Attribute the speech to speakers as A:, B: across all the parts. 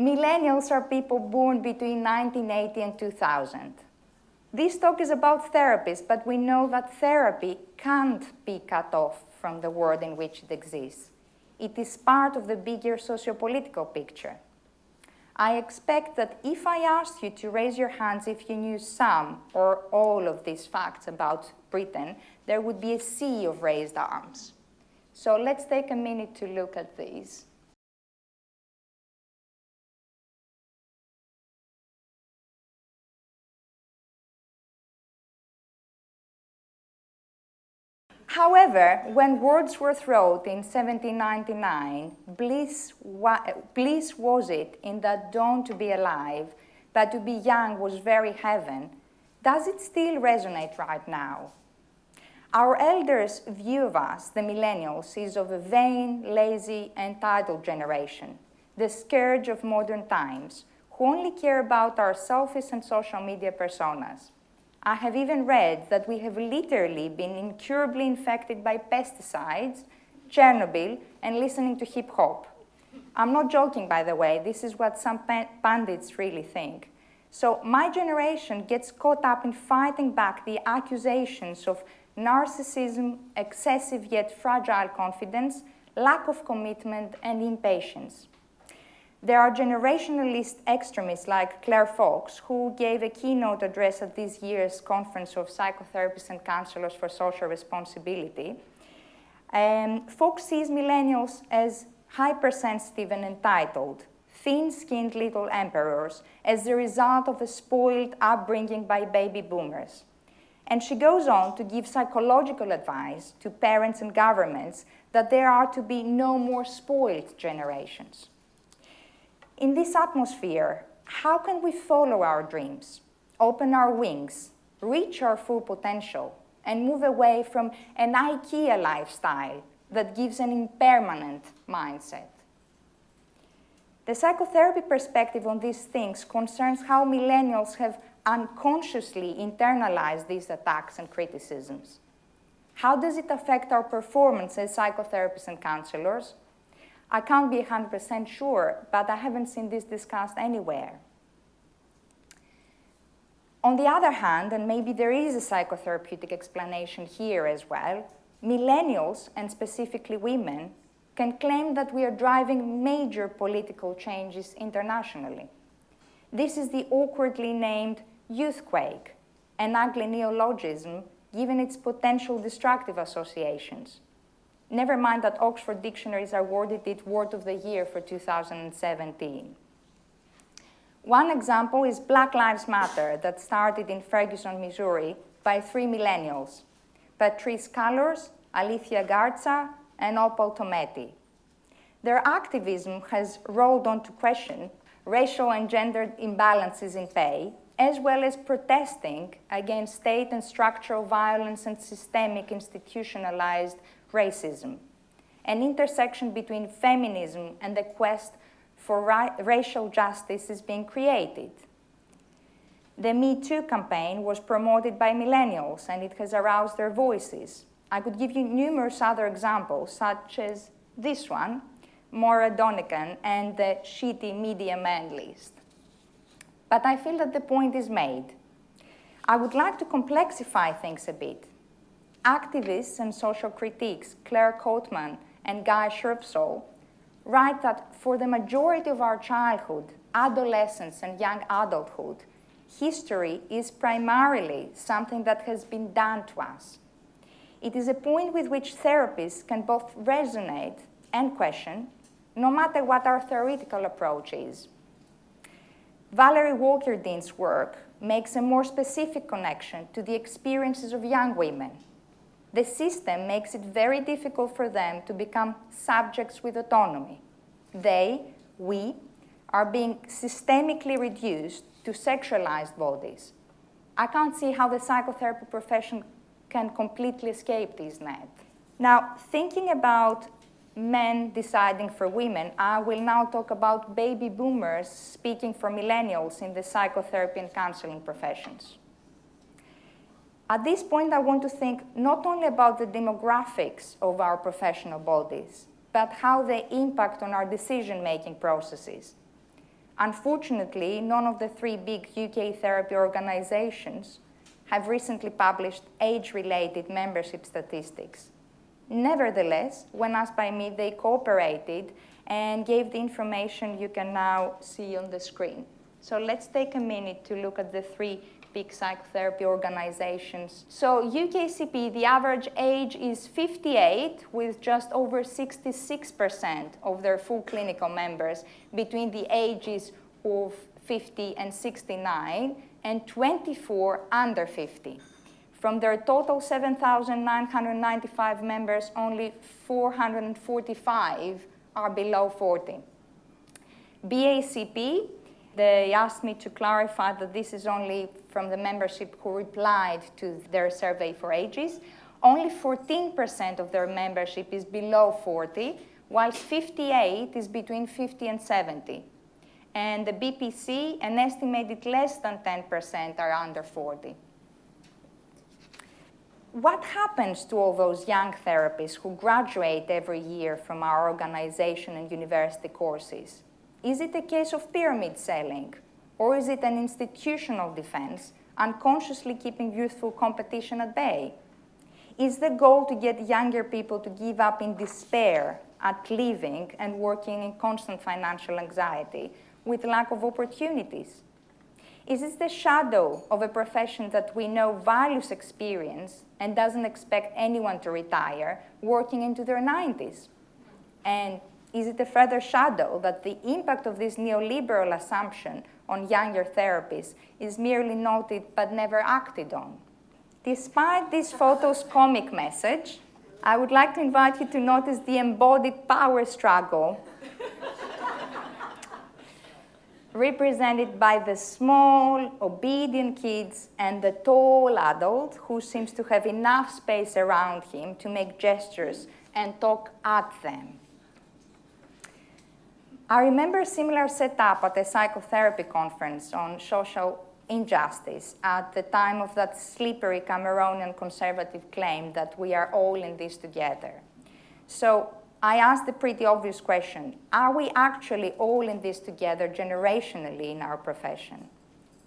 A: Millennials are people born between 1980 and 2000. This talk is about therapists, but we know that therapy can't be cut off from the world in which it exists. It is part of the bigger socio-political picture. I expect that if I asked you to raise your hands if you knew some or all of these facts about Britain, there would be a sea of raised arms. So let's take a minute to look at these. However, when Wordsworth wrote in 1799, bliss was it in that dawn to be alive, but to be young was very heaven, does it still resonate right now? Our elders' view of us, the millennials, is of a vain, lazy, entitled generation, the scourge of modern times, who only care about our selfies and social media personas. I have even read that we have literally been incurably infected by pesticides, Chernobyl, and listening to hip-hop. I'm not joking, by the way. This is what some pundits really think. So my generation gets caught up in fighting back the accusations of narcissism, excessive yet fragile confidence, lack of commitment, and impatience. There are generationalist extremists like Claire Fox, who gave a keynote address at this year's Conference of Psychotherapists and Counselors for Social Responsibility. Fox sees millennials as hypersensitive and entitled, thin-skinned little emperors as the result of a spoiled upbringing by baby boomers. And she goes on to give psychological advice to parents and governments that there are to be no more spoiled generations. In this atmosphere, how can we follow our dreams, open our wings, reach our full potential, and move away from an IKEA lifestyle that gives an impermanent mindset? The psychotherapy perspective on these things concerns how millennials have unconsciously internalized these attacks and criticisms. How does it affect our performance as psychotherapists and counselors? I can't be 100% sure, but I haven't seen this discussed anywhere. On the other hand, and maybe there is a psychotherapeutic explanation here as well, millennials, and specifically women, can claim that we are driving major political changes internationally. This is the awkwardly named Youthquake, an ugly neologism given its potential destructive associations. Never mind that Oxford dictionaries awarded it Word of the Year for 2017. One example is Black Lives Matter that started in Ferguson, Missouri by 3 millennials, Patrice Cullors, Alithia Garza, and Opal Tometi. Their activism has rolled on to question racial and gender imbalances in pay, as well as protesting against state and structural violence and systemic institutionalized racism, an intersection between feminism and the quest for racial justice is being created. The Me Too campaign was promoted by millennials, and it has aroused their voices. I could give you numerous other examples, such as this one, Maura Donegan and the shitty media man list. But I feel that the point is made. I would like to complexify things a bit. Activists and social critics Claire Coatman and Guy Shrubsole write that for the majority of our childhood, adolescence, and young adulthood, history is primarily something that has been done to us. It is a point with which therapists can both resonate and question, no matter what our theoretical approach is. Valerie Walker-Dean's work makes a more specific connection to the experiences of young women. The system makes it very difficult for them to become subjects with autonomy. We, are being systemically reduced to sexualized bodies. I can't see how the psychotherapy profession can completely escape this net. Now, thinking about men deciding for women, I will now talk about baby boomers speaking for millennials in the psychotherapy and counseling professions. At this point, I want to think not only about the demographics of our professional bodies, but how they impact on our decision-making processes. Unfortunately, none of the three big UK therapy organizations have recently published age-related membership statistics. Nevertheless, when asked by me, they cooperated and gave the information you can now see on the screen. So let's take a minute to look at the three big psychotherapy organizations. So UKCP, the average age is 58, with just over 66% of their full clinical members between the ages of 50 and 69, and 24 under 50. From their total 7,995 members, only 445 are below 40. BACP, they asked me to clarify that this is only from the membership who replied to their survey for ages. Only 14% of their membership is below 40, whilst 58 is between 50 and 70. And the BPC, an estimated less than 10% are under 40. What happens to all those young therapists who graduate every year from our organization and university courses? Is it a case of pyramid selling, or is it an institutional defense, unconsciously keeping youthful competition at bay? Is the goal to get younger people to give up in despair at living and working in constant financial anxiety with lack of opportunities? Is it the shadow of a profession that we know values experience and doesn't expect anyone to retire, working into their 90s? And is it a further shadow that the impact of this neoliberal assumption on younger therapists is merely noted but never acted on? Despite this photo's comic message, I would like to invite you to notice the embodied power struggle represented by the small, obedient kids and the tall adult who seems to have enough space around him to make gestures and talk at them. I remember a similar setup at a psychotherapy conference on social injustice at the time of that slippery Cameronian conservative claim that we are all in this together. So I asked the pretty obvious question, are we actually all in this together generationally in our profession?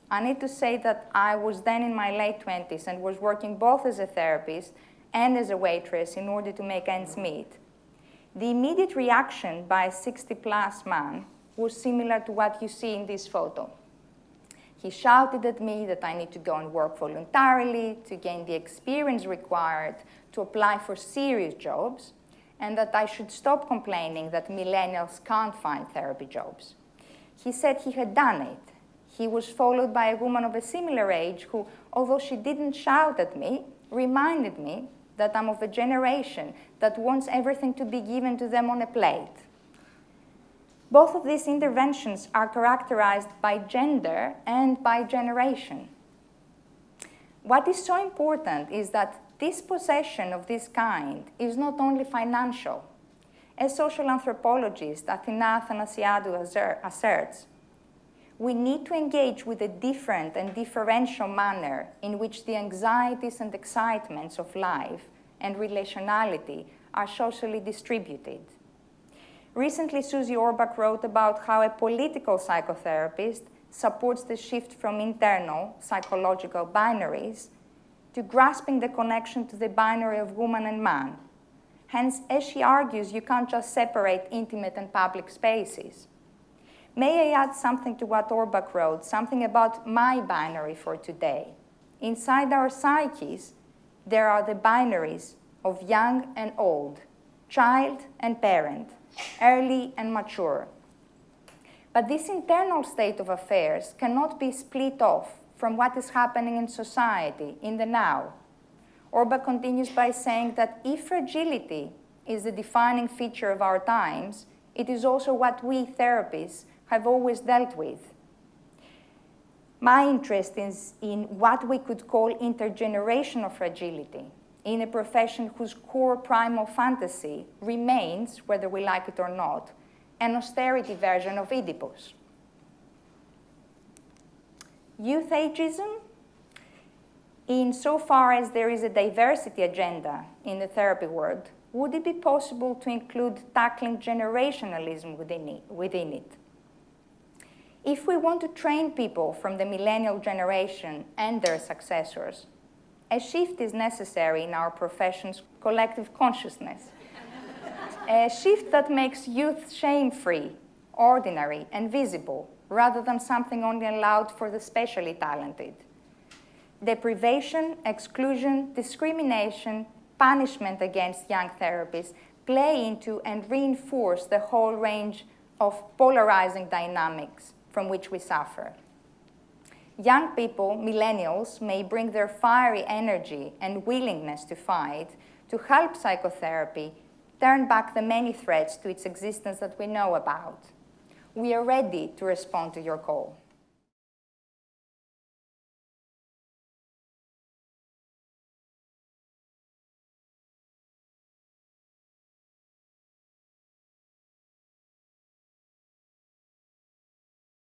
A: I need to say that I was then in my late 20s and was working both as a therapist and as a waitress in order to make ends meet. The immediate reaction by a 60-plus man was similar to what you see in this photo. He shouted at me that I need to go and work voluntarily to gain the experience required to apply for serious jobs, and that I should stop complaining that millennials can't find therapy jobs. He said he had done it. He was followed by a woman of a similar age who, although she didn't shout at me, reminded me that I'm of a generation that wants everything to be given to them on a plate. Both of these interventions are characterized by gender and by generation. What is so important is that dispossession of this kind is not only financial. As social anthropologist Athina Athanasiadou asserts, we need to engage with a different and differential manner in which the anxieties and excitements of life and relationality are socially distributed. Recently, Susie Orbach wrote about how a political psychotherapist supports the shift from internal psychological binaries to grasping the connection to the binary of woman and man. Hence, as she argues, you can't just separate intimate and public spaces. May I add something to what Orbach wrote, something about my binary for today? Inside our psyches, there are the binaries of young and old, child and parent, early and mature. But this internal state of affairs cannot be split off from what is happening in society, in the now. Orbach continues by saying that if fragility is the defining feature of our times, it is also what we therapists have always dealt with. My interest is in what we could call intergenerational fragility, in a profession whose core primal fantasy remains, whether we like it or not, an austerity version of Oedipus. Youth ageism, insofar as there is a diversity agenda in the therapy world, would it be possible to include tackling generationalism within it? If we want to train people from the millennial generation and their successors, a shift is necessary in our profession's collective consciousness. A shift that makes youth shame-free, ordinary, and visible, rather than something only allowed for the specially talented. Deprivation, exclusion, discrimination, punishment against young therapists play into and reinforce the whole range of polarizing dynamics from which we suffer. Young people, millennials, may bring their fiery energy and willingness to fight to help psychotherapy turn back the many threats to its existence that we know about. We are ready to respond to your call.